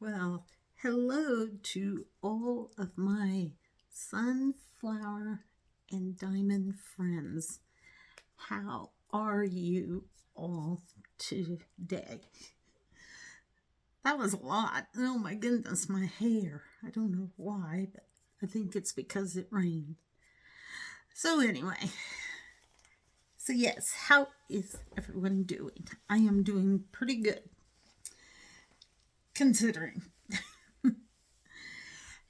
Well, hello to all of my sunflower and diamond friends. How are you all today? That was a lot. Oh my goodness, my hair. I don't know why, but I think it's because it rained. So, anyway, yes, how is everyone doing? I am doing pretty good considering.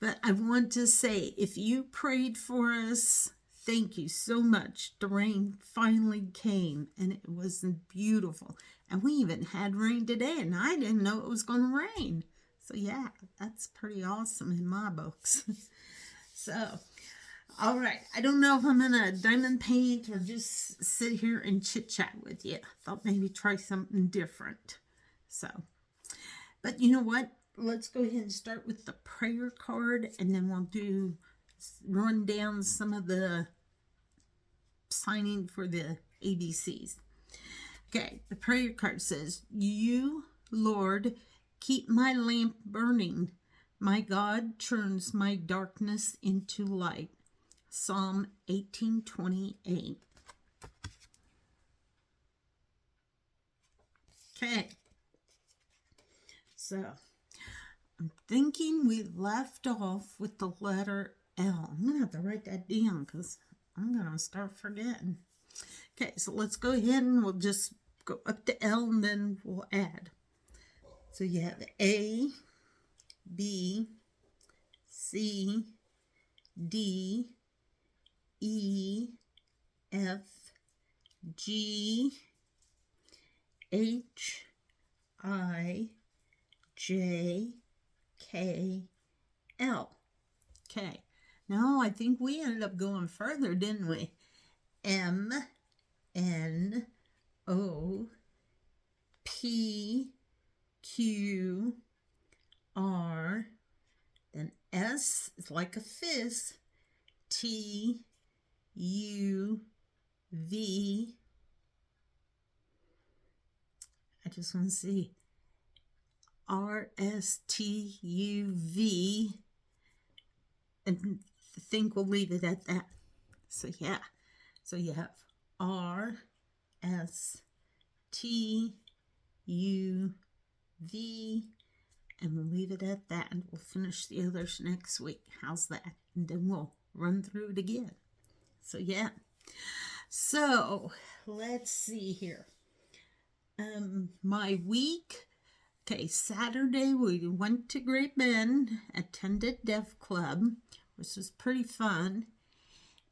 But I want to say, if you prayed for us, thank you so much. The rain finally came and it was beautiful. And we even had rain today, and I didn't know it was going to rain. So, yeah, that's pretty awesome in my books. So, all right. I don't know if I'm going to diamond paint or just sit here and chit chat with you. I thought maybe try something different. So, but you know what? Let's go ahead and start with the prayer card, and then we'll run down some of the signing for the ABCs. Okay, the prayer card says, "You, Lord, keep my lamp burning. My God turns my darkness into light." Psalm 18:28. Okay, so I'm thinking we left off with the letter L. I'm going to have to write that down because I'm going to start forgetting. Okay, so let's go ahead and we'll just go up to L and then we'll add. So you have A, B, C, D, E, F, G, H, I, J, K, L. Okay, now I think we ended up going further, didn't we? M, N, O, P, Q, R, then S is like a fist, T, U, V. I just want to see. R, S, T, U, V. And I think we'll leave it at that. So, yeah. So you have R, S, T, U, V, and we'll leave it at that, and we'll finish the others next week. How's that? And then we'll run through it again. So, yeah. So, let's see here. My week. Okay, Saturday we went to Great Bend, attended Deaf Club, which was pretty fun.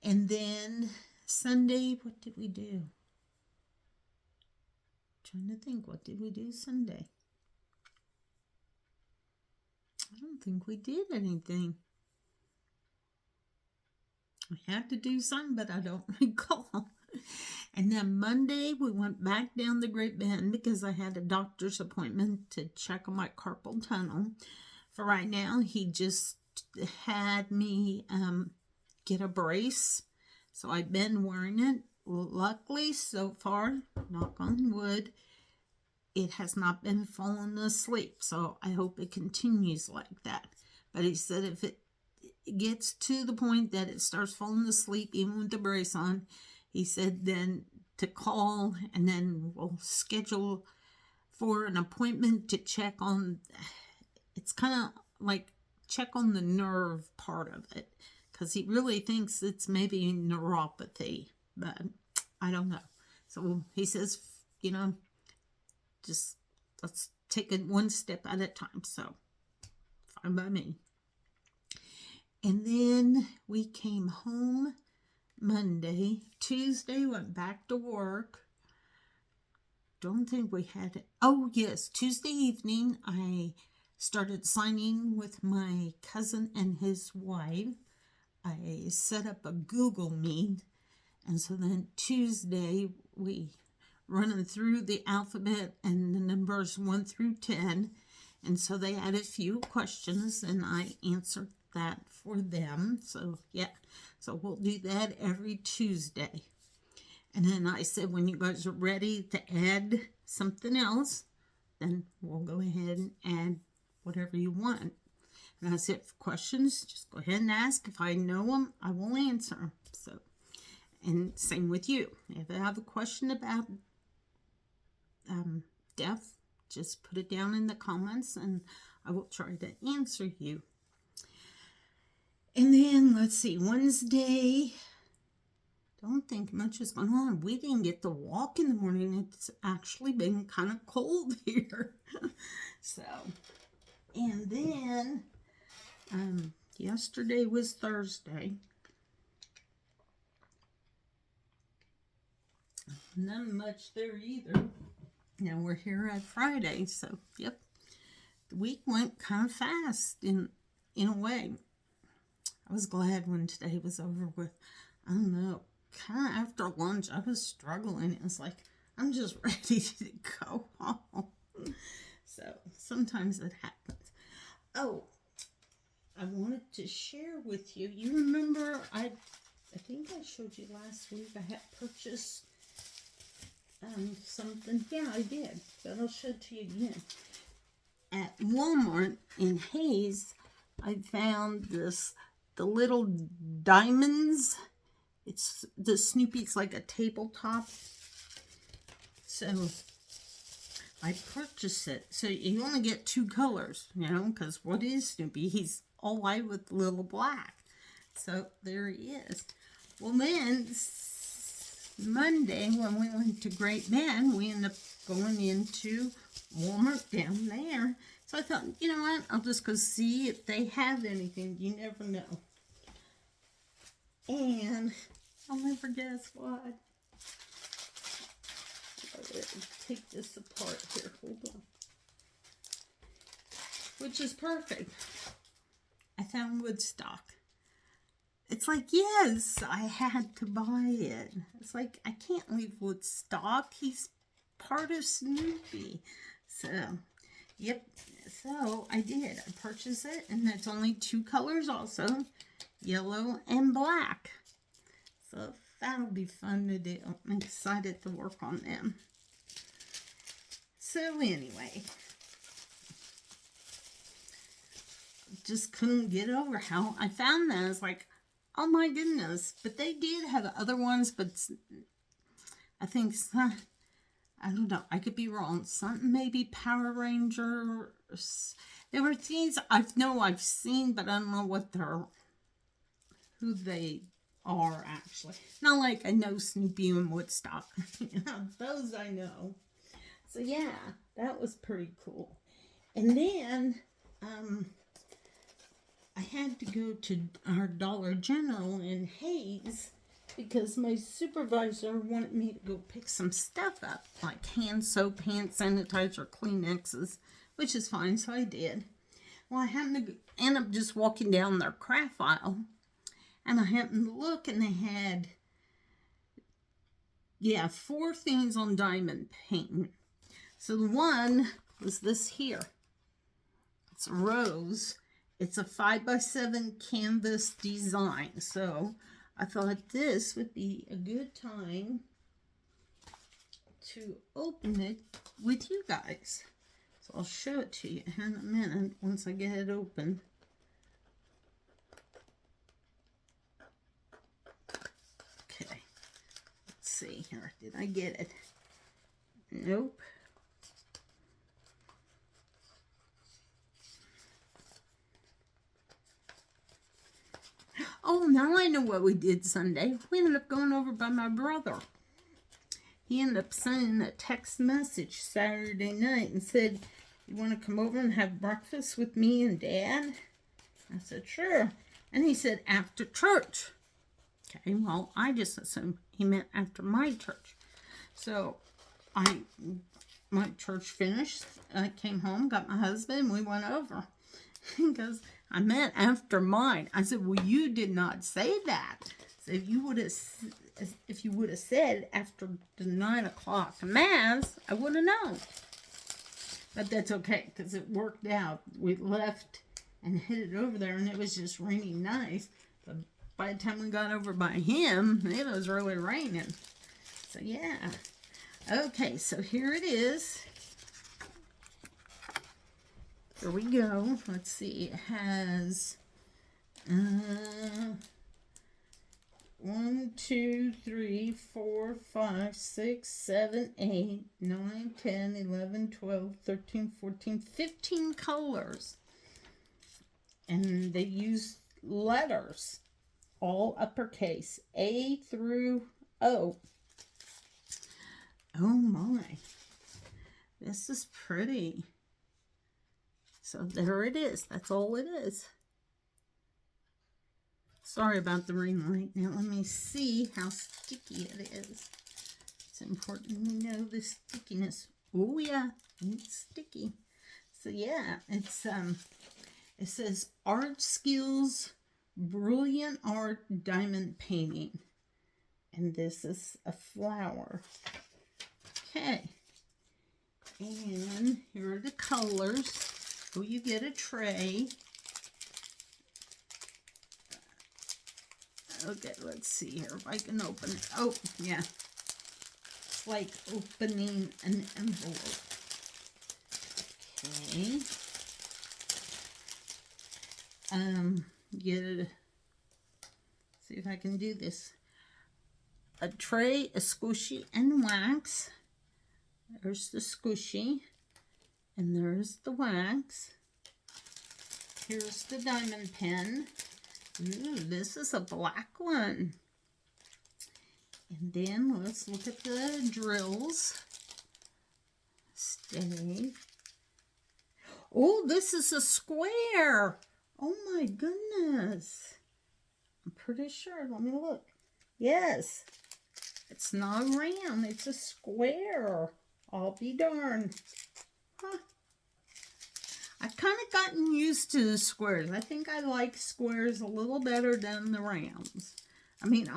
And then Sunday, what did we do? Trying to think, what did we do Sunday? I don't think we did anything. We had to do something, but I don't recall. And then Monday, we went back down the Great Bend because I had a doctor's appointment to check on my carpal tunnel. For right now, he just had me get a brace. So I've been wearing it. Luckily, so far, knock on wood, it has not been falling asleep. So I hope it continues like that. But he said if it gets to the point that it starts falling asleep, even with the brace on, he said then to call, and then we'll schedule for an appointment to check on, it's kind of like check on the nerve part of it, because he really thinks it's maybe neuropathy, but I don't know. So he says, just let's take it one step at a time. So fine by me. And then we came home Monday. Tuesday went back to work. Don't think we had it. Oh yes, Tuesday evening I started signing with my cousin and his wife. I set up a Google Meet, and so then Tuesday we running through the alphabet and the numbers 1 through 10, and so they had a few questions and I answered that for them. So yeah, so we'll do that every Tuesday. And then I said, when you guys are ready to add something else, then we'll go ahead and add whatever you want. And that's it for questions. Just go ahead and ask. If I know them, I will answer. So, and same with you. If I have a question about death, just put it down in the comments and I will try to answer you. And then, let's see, Wednesday, don't think much is going on. We didn't get to walk in the morning. It's actually been kind of cold here. So, and then, yesterday was Thursday. Not much there either. Now we're here at Friday, so, yep. The week went kind of fast in a way. I was glad when today was over with. I don't know, kind of after lunch, I was struggling. It was like, I'm just ready to go home. So, sometimes it happens. Oh, I wanted to share with you. You remember, I think I showed you last week, I had purchased something. Yeah, I did. But I'll show it to you again. At Walmart in Hayes, I found the little diamonds. It's the Snoopy's like a tabletop. So I purchased it. So you only get 2 colors, you know, because what is Snoopy? He's all white with little black. So there he is. Well, then Monday when we went to Great Bend, we ended up going into Walmart down there. So I thought, you know what, I'll just go see if they have anything. You never know. And I'll never guess what. Take this apart here. Hold on. Which is perfect. I found Woodstock. It's like, yes, I had to buy it. It's like, I can't leave Woodstock. He's part of Snoopy. So, yep. So, I did. I purchased it, and it's only 2 colors also. Yellow and black. So, that'll be fun to do. I'm excited to work on them. So, anyway. Just couldn't get over how I found that. It's like, oh my goodness. But they did have other ones, but I think, I don't know, I could be wrong. Something maybe Power Rangers. There were things I've seen, but I don't know who they are actually. Not like I know Snoopy and Woodstock. Those I know. So yeah, that was pretty cool. And then, I had to go to our Dollar General in Hayes because my supervisor wanted me to go pick some stuff up, like hand soap, hand sanitizer, Kleenexes, which is fine, so I did. Well, I happened to end up just walking down their craft aisle, and I happened to look, and they had, 4 things on diamond paint. So the one was this here. It's a rose. It's a 5x7 canvas design. So I thought this would be a good time to open it with you guys. So I'll show it to you in a minute once I get it open. Okay. Let's see here. Did I get it? Nope. Oh, now I know what we did Sunday. We ended up going over by my brother. He ended up sending a text message Saturday night and said, you want to come over and have breakfast with me and Dad? I said, sure. And he said, after church. Okay, well, I just assumed he meant after my church. So, my church finished. I came home, got my husband, we went over. He goes, I meant after mine. I said, well, you did not say that. So if you would have said after the 9 o'clock mass, I would have known. But that's okay, because it worked out. We left and headed over there, and it was just raining nice. But by the time we got over by him, it was really raining. So yeah. Okay, so here it is. Here we go. Let's see. It has 1, 2, 3, 4, 5, 6, 7, 8, 9, 10, 11, 12, 13, 14, 15 colors. And they use letters, all uppercase, A through O. Oh my. This is pretty. So there it is. That's all it is. Sorry about the ring light. Now let me see how sticky it is. It's important to know the stickiness. Oh yeah, it's sticky. So yeah, it's it says Art Skills Brilliant Art Diamond Painting. And this is a flower. Okay. And here are the colors. Oh, you get a tray. Okay, let's see here if I can open it. Oh, yeah. It's like opening an envelope. Okay. Get a, see if I can do this. A tray, a squishy, and wax. There's the squishy. And there's the wax. Here's the diamond pen. Ooh, this is a black one. And then let's look at the drills. Stay. Oh, this is a square. Oh my goodness. I'm pretty sure. Let me look. Yes. It's not round. It's a square. I'll be darned. Huh. I've kind of gotten used to the squares. I think I like squares a little better than the rounds. I mean,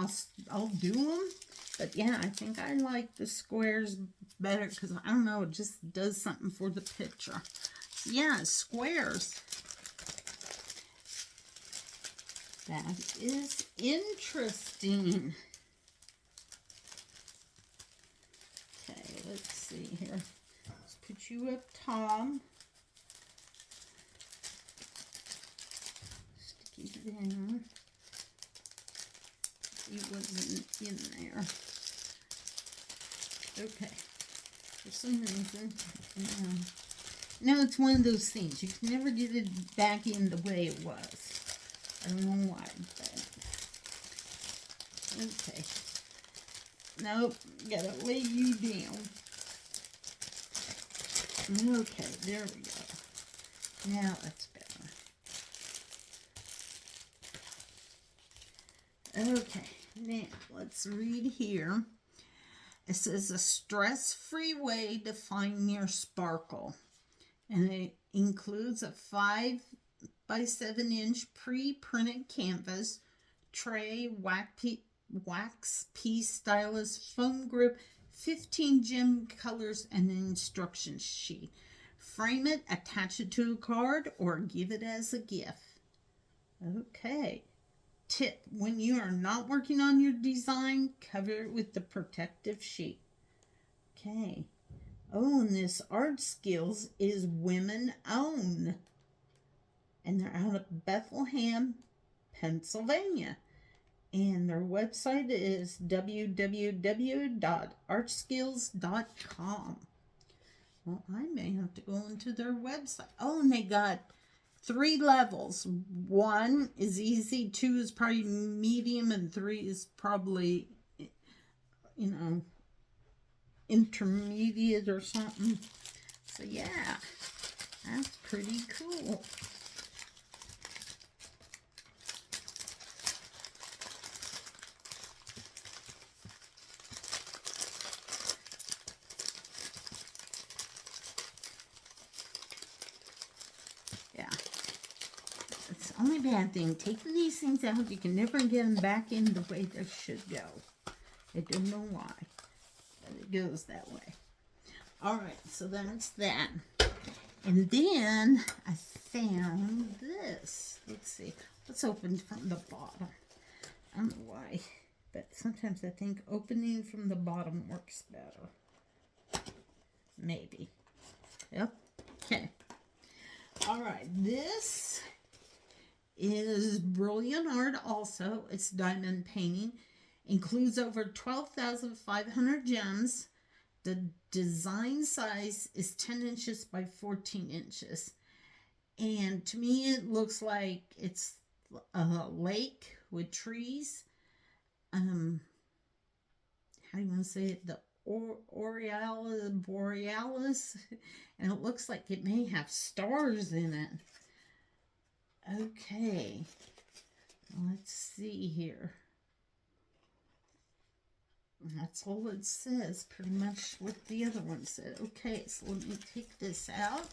I'll do them, but yeah, I think I like the squares better because, I don't know, it just does something for the picture. Yeah, squares. That is interesting. Okay, let's see here. Let's put you up top. Sticky there. It wasn't in there. Okay. For some reason, no, it's one of those things. You can never get it back in the way it was. I don't know why, but okay. Nope, gotta lay you down. Okay, there we go. Now that's better. Okay, now let's read here. It says a stress-free way to find your sparkle. And it includes a 5 by 7 inch pre-printed canvas, tray, wax piece, stylus, foam grip, 15 gem colors, and an instruction sheet. Frame it, attach it to a card, or give it as a gift. Okay. Tip: when you are not working on your design, cover it with the protective sheet. Okay. Oh, and this Art Skills is women owned. And they're out of Bethlehem, Pennsylvania. And their website is www.artskills.com. Well, I may have to go into their website. Oh, and they got 3 levels. 1 is easy, 2 is probably medium, and 3 is probably, intermediate or something. So yeah, that's pretty cool. Yeah, it's the only bad thing. Taking these things out, you can never get them back in the way they should go. I don't know why, but it goes that way. All right, so that's that. And then I found this. Let's see. Let's open from the bottom. I don't know why, but sometimes I think opening from the bottom works better. Maybe. Yep. Okay. All right, this is brilliant art also. It's diamond painting. Includes over 12,500 gems. The design size is 10 inches by 14 inches. And to me, it looks like it's a lake with trees. How do you want to say it? The Aurealis Borealis. And it looks like it may have stars in it. Okay. Let's see here. That's all it says, pretty much what the other one said. Okay, so let me take this out.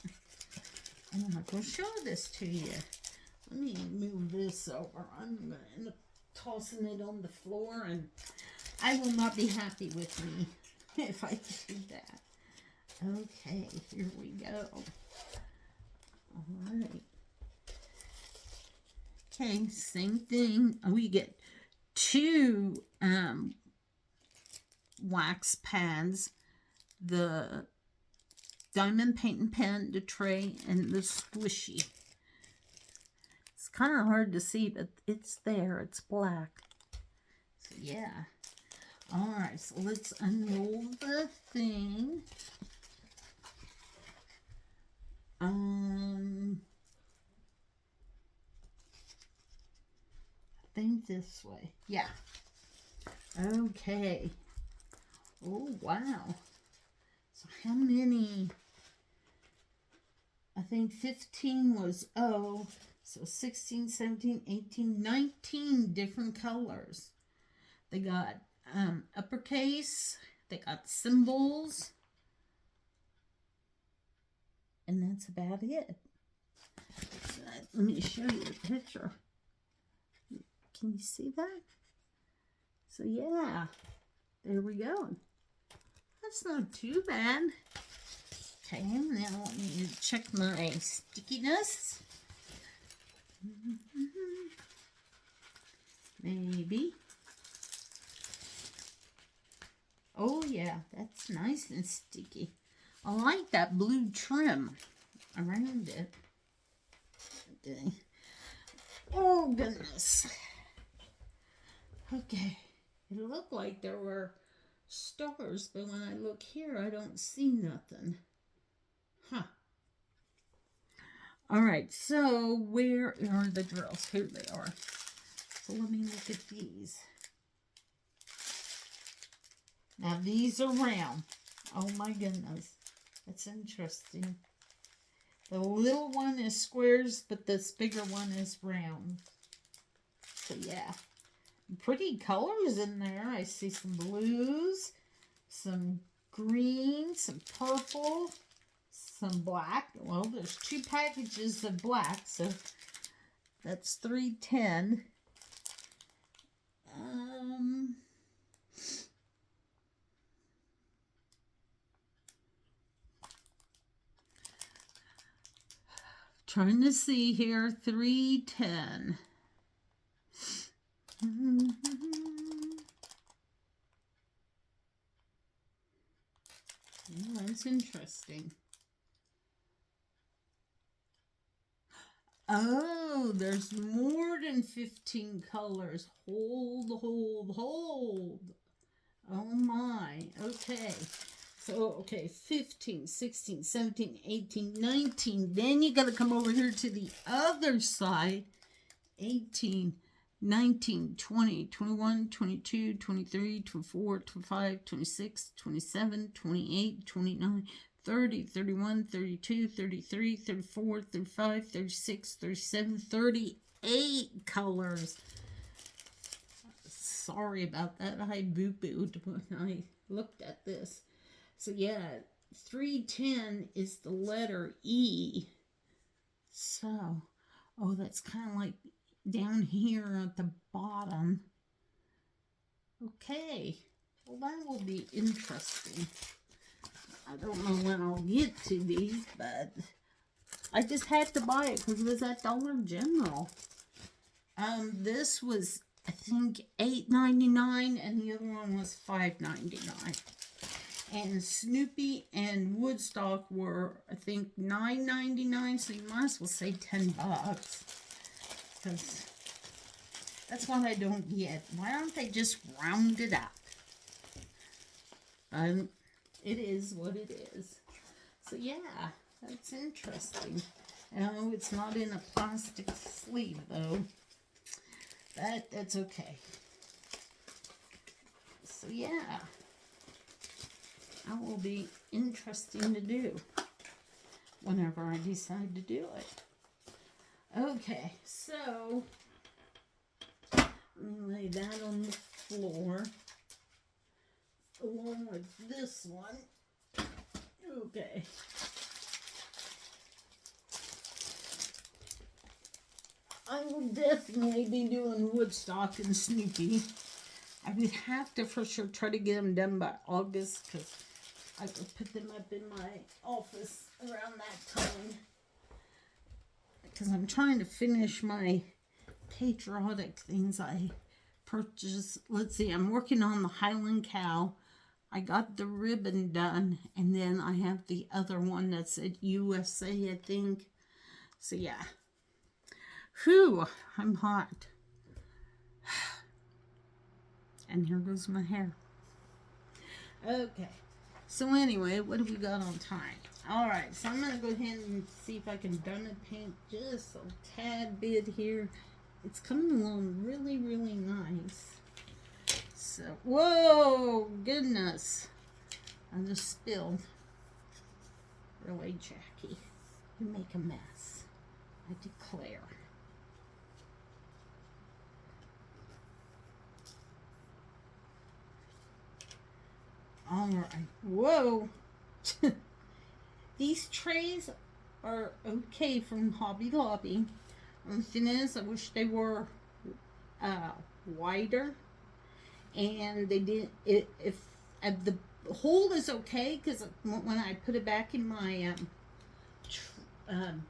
And I'm going to show this to you. Let me move this over. I'm going to end up tossing it on the floor, and I will not be happy with me if I do that. Okay, here we go. All right. Okay, same thing. We get two wax pads, the diamond paint and pen, the tray, and the squishy. It's kind of hard to see, but it's there. It's black. So yeah. All right, so let's unroll the thing. I think this way. Yeah. Okay. Oh, wow. So how many? I think 15 was O. So 16, 17, 18, 19 different colors. They got uppercase. They got symbols. And that's about it. Let me show you the picture. Can you see that? So yeah, there we go. That's not too bad. Okay, now let me check my stickiness. Maybe. Oh yeah, that's nice and sticky. I like that blue trim around it. Okay. Oh goodness. Okay, it looked like there were stars, but when I look here, I don't see nothing. Huh. All right, so where are the drills? Here they are. So let me look at these. Now these are round. Oh my goodness. That's interesting. The little one is squares, but this bigger one is round. So yeah. Pretty colors in there. I see some blues, some green, some purple, some black. Well, there's 2 packages of black, so that's 310. Trying to see here, 310. Oh, that's interesting. Oh, there's more than 15 colors. Hold. Oh my. Okay. So, okay, 15, 16, 17, 18, 19. Then you got to come over here to the other side. 18, 19, 20, 21, 22, 23, 24, 25, 26, 27, 28, 29, 30, 31, 32, 33, 34, 35, 36, 37, 38 colors. Sorry about that. I boo-booed when I looked at this. So yeah, 310 is the letter E. So, oh, that's kind of like down here at the bottom. Okay, well that will be interesting. I don't know when I'll get to these, but I just had to buy it because it was at Dollar General. This was, I think, $8.99 and the other one was $5.99. And Snoopy and Woodstock were, I think, $9.99. So you might as well say $10. Because that's what I don't get. Why don't they just round it up? It is what it is. So yeah, that's interesting. No, it's not in a plastic sleeve though. That's okay. So yeah, that will be interesting to do whenever I decide to do it. Okay, so I'm gonna lay that on the floor along with this one. Okay. I will definitely be doing Woodstock and Snoopy. I would have to for sure try to get them done by August because I could put them up in my office around that time. Because I'm trying to finish my patriotic things I purchased. Let's see, I'm working on the Highland Cow. I got the ribbon done, and then I have the other one that's at USA, I think. So yeah. Whew, I'm hot. And here goes my hair. Okay. So anyway, what have we got on time? Alright, so I'm going to go ahead and see if I can diamond paint just a tad bit here. It's coming along really, really nice. So, whoa, goodness. I just spilled. Really, Jackie. You make a mess. I declare. Alright. Whoa. These trays are okay from Hobby Lobby. The thing is, I wish they were wider. And they didn't. If the hole is okay, because when I put it back in my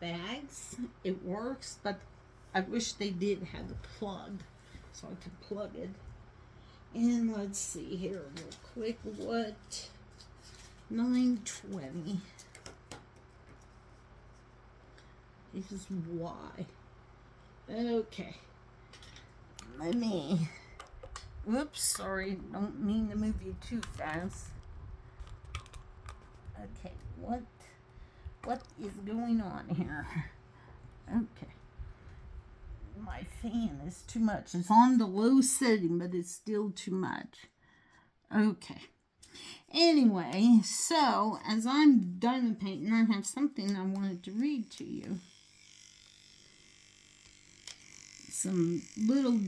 bags, it works. But I wish they did have the plug, so I could plug it. And let's see here real quick. What? 920 is why. Okay. Let me. Whoops, sorry. Don't mean to move you too fast. Okay, what is going on here? Okay. My fan is too much. It's on the low setting, but it's still too much. Okay. Anyway, so as I'm diamond painting, I have something I wanted to read to you. Some little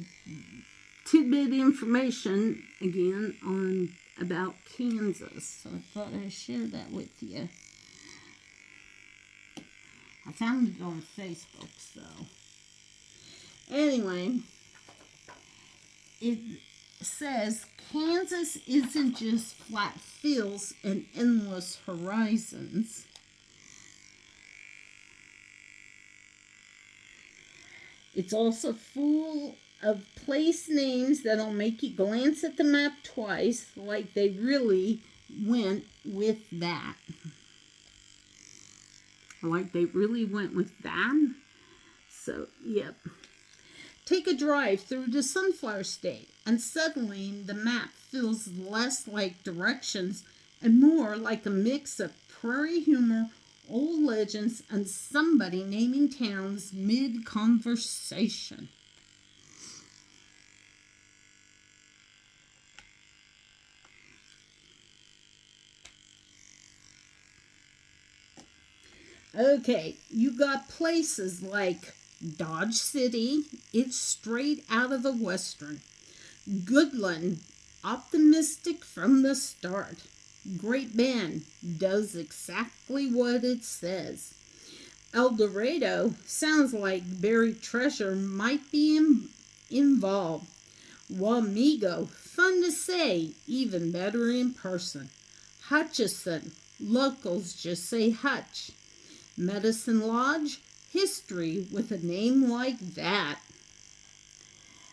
tidbit information again on about Kansas. So I thought I'd share that with you. I found it on Facebook, so. Anyway, it says Kansas isn't just flat fields and endless horizons. It's also full of place names that'll make you glance at the map twice, like they really went with that. Like they really went with that. So, yep. Take a drive through the Sunflower State, and suddenly the map feels less like directions and more like a mix of prairie humor, old legends, and somebody naming towns mid-conversation. Okay, you got places like Dodge City, it's straight out of a Western. Goodland, optimistic from the start. Great Bend does exactly what it says. El Dorado sounds like buried treasure might be involved. Wamego, fun to say, even better in person. Hutchison, locals just say Hutch. Medicine Lodge, history with a name like that.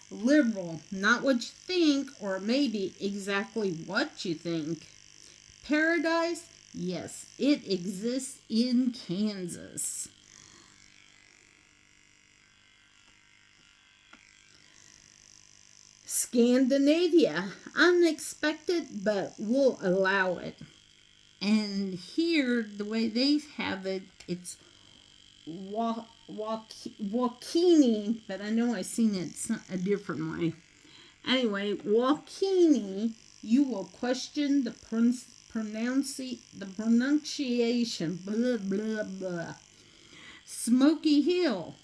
Liberal, not what you think, or maybe exactly what you think. Paradise? Yes, it exists in Kansas. Scandinavia, unexpected, but we'll allow it. And here, the way they have it, it's walkini, but I know I've seen it a different way. Anyway, walkini, you will question the pronunciation. Blah, blah, blah. Smoky Hill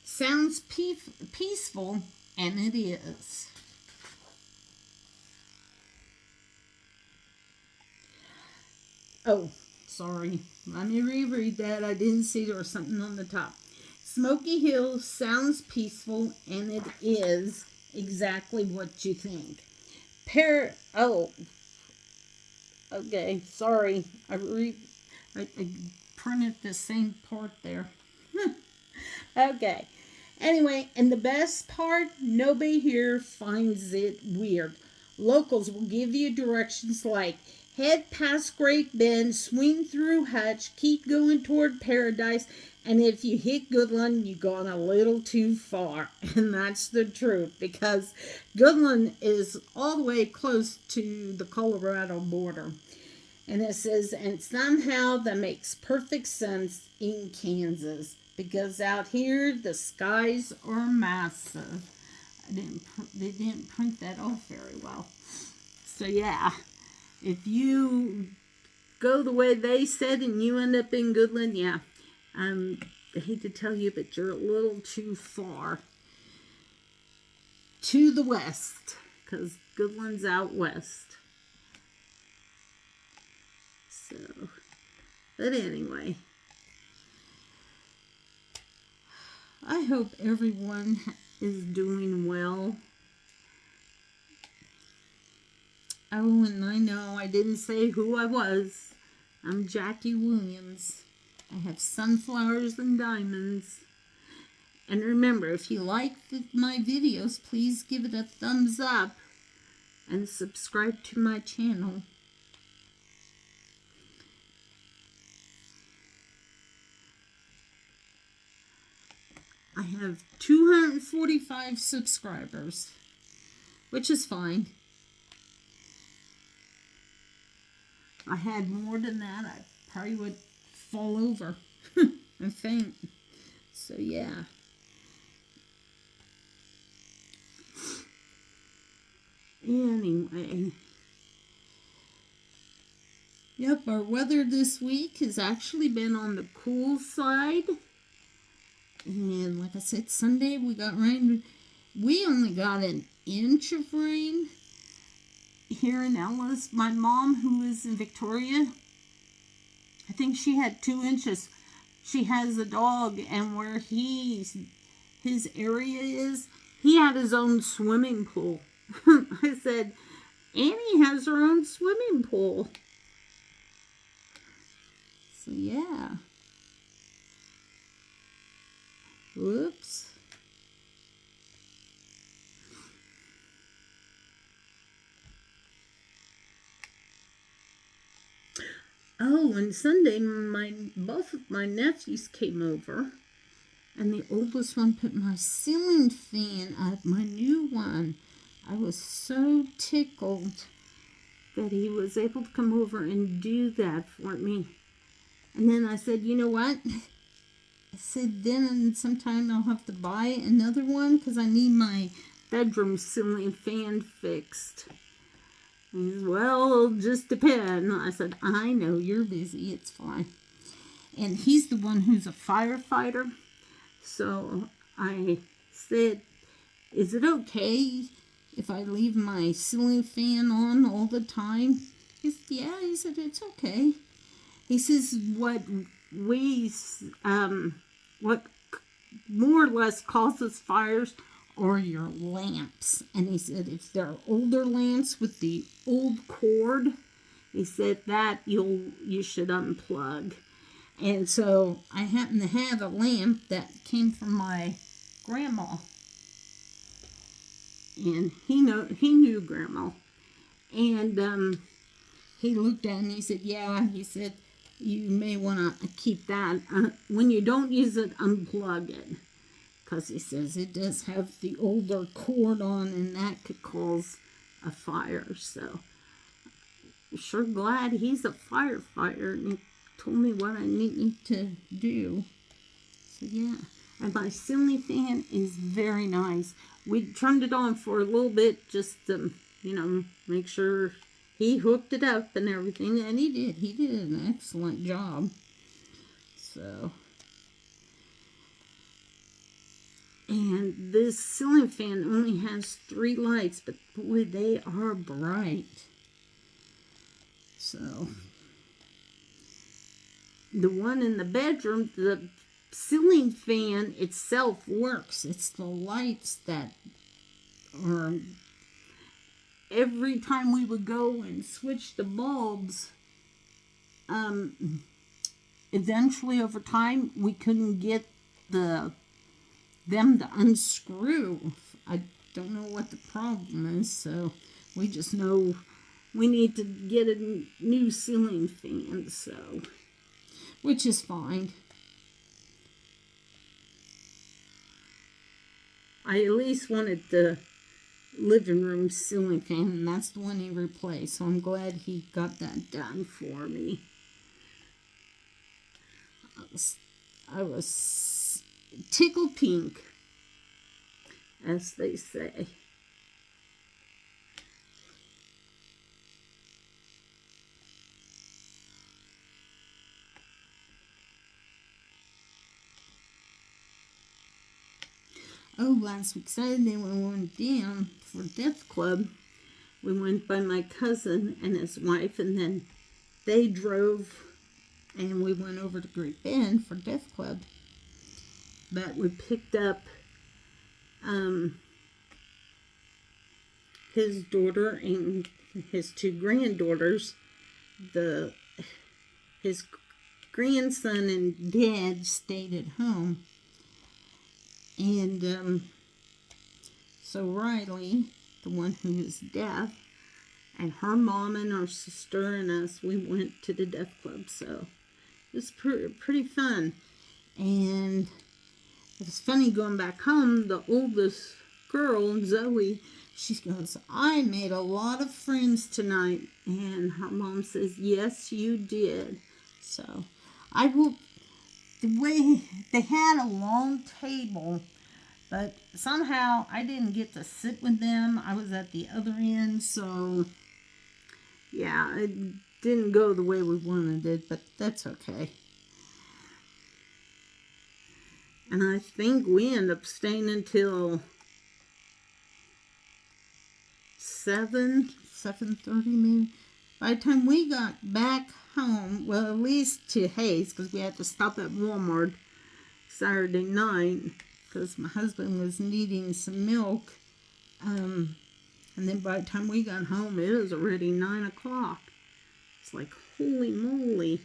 sounds peaceful, and it is. Oh, sorry. Let me reread that. I didn't see there was something on the top. Smoky Hill sounds peaceful, and it is exactly what you think. Oh, okay. Sorry. I printed the same part there. Okay. Anyway, and the best part, nobody here finds it weird. Locals will give you directions like head past Great Bend, swing through Hutch, keep going toward Paradise, and if you hit Goodland, you've gone a little too far. And that's the truth, because Goodland is all the way close to the Colorado border. And it says, and somehow that makes perfect sense in Kansas, because out here the skies are massive. They didn't print that off very well. So yeah, if you go the way they said and you end up in Goodland, yeah, I hate to tell you, but you're a little too far to the west, because Goodland's out west. So, but anyway, I hope everyone is doing well. Oh, and I know I didn't say who I was. I'm Jackie Williams. I have sunflowers and diamonds. And remember, if you like my videos, please give it a thumbs up and subscribe to my channel. I have 245 subscribers, which is fine. I had more than that, I probably would fall over and faint. So yeah. Anyway. Yep, our weather this week has actually been on the cool side. And like I said, Sunday we got rain. We only got an inch of rain here in Ellis. My mom, who lives in Victoria, I think she had 2 inches. She has a dog, and where his area is, he had his own swimming pool. I said, Annie has her own swimming pool. So yeah. Whoops. Oh, and Sunday, both of my nephews came over, and the oldest one put my ceiling fan up, my new one. I was so tickled that he was able to come over and do that for me. And then I said, you know what? I said, then sometime I'll have to buy another one because I need my bedroom ceiling fan fixed. He said, well, it'll just depend. I said, I know, you're busy. It's fine. And he's the one who's a firefighter. So I said, is it okay if I leave my ceiling fan on all the time? He said, yeah. He said, it's okay. He says, what more or less causes fires are your lamps. And he said, if they're older lamps with the old cord, he said that you should unplug. And so I happen to have a lamp that came from my grandma. And he knew grandma. And he looked at it and he said, yeah, he said, you may want to keep that. When you don't use it, unplug it. Because he says it does have the older cord on and that could cause a fire. So I'm sure glad he's a firefighter and he told me what I need to do. So yeah, and my ceiling fan is very nice. We turned it on for a little bit just to, make sure he hooked it up and everything, and he did. He did an excellent job. So, and this ceiling fan only has 3 lights, but boy, they are bright. So, the one in the bedroom, the ceiling fan itself works. It's the lights that are, every time we would go and switch the bulbs, eventually over time we couldn't get them to unscrew. I don't know what the problem is, so we just know we need to get a new ceiling fan, so, which is fine. I at least wanted the living room ceiling fan, and that's the one he replaced, so I'm glad he got that done for me. I was tickled pink, as they say. Oh, last week Saturday when we went down for Death Club, we went by my cousin and his wife, and then they drove and we went over to Great Bend for Death Club. But we picked up his daughter and his 2 granddaughters. His grandson and dad stayed at home. And so Riley, the one who is deaf, and her mom and our sister and us, we went to the Deaf Club. So it was pretty fun. And it was funny going back home. The oldest girl, Zoe, she goes, I made a lot of friends tonight. And her mom says, yes, you did. So the way they had a long table, but somehow I didn't get to sit with them. I was at the other end, so yeah, it didn't go the way we wanted it, but that's okay. And I think we ended up staying until 7:30 maybe. By the time we got back home, well, at least to Hayes, because we had to stop at Walmart Saturday night, because my husband was needing some milk. And then by the time we got home, it was already 9 o'clock. It's like, holy moly.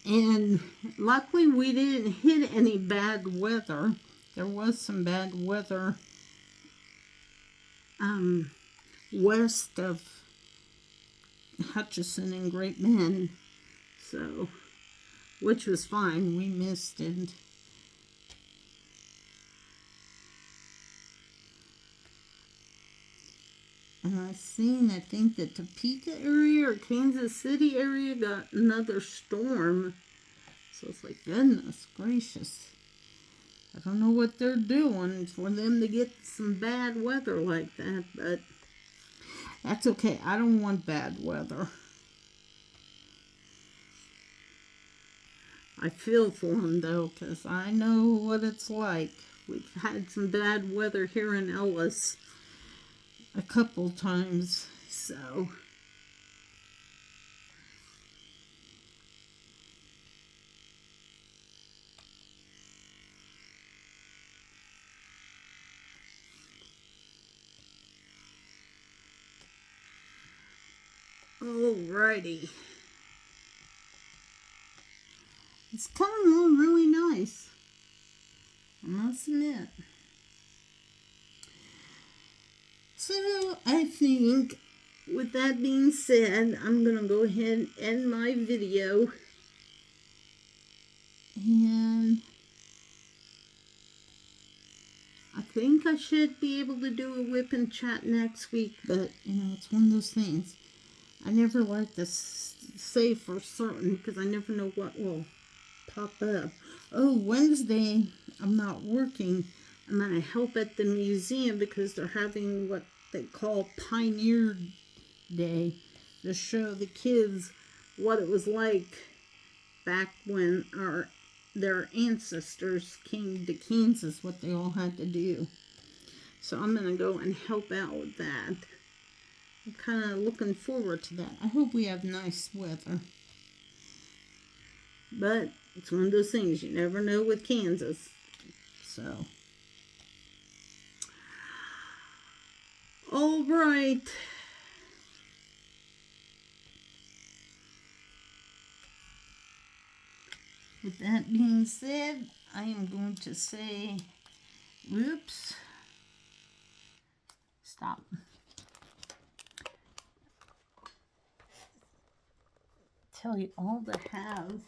And luckily we didn't hit any bad weather. There was some bad weather west of Hutchinson and Great Bend, so, which was fine. We missed it. And I think the Topeka area or Kansas City area got another storm. So it's like, goodness gracious. I don't know what they're doing for them to get some bad weather like that, but that's okay. I don't want bad weather. I feel for them, though, because I know what it's like. We've had some bad weather here in Ellis a couple times, so. Alrighty. It's coming along really nice, I must admit. So I think with that being said, I'm going to go ahead and end my video. And I think I should be able to do a WIP and Chat next week, but, it's one of those things. I never like to say for certain because I never know what will pop up. Oh, Wednesday, I'm not working. I'm going to help at the museum because they're having what they call Pioneer Day to show the kids what it was like back when their ancestors came to Kansas, what they all had to do. So I'm going to go and help out with that. I'm kind of looking forward to that. I hope we have nice weather. But it's one of those things you never know with Kansas. So, all right. With that being said, I am going to say, whoops, stop. Tell you all to have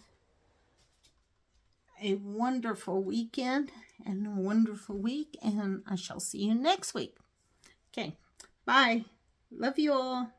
a wonderful weekend and a wonderful week, and I shall see you next week. Okay, bye. Love you all.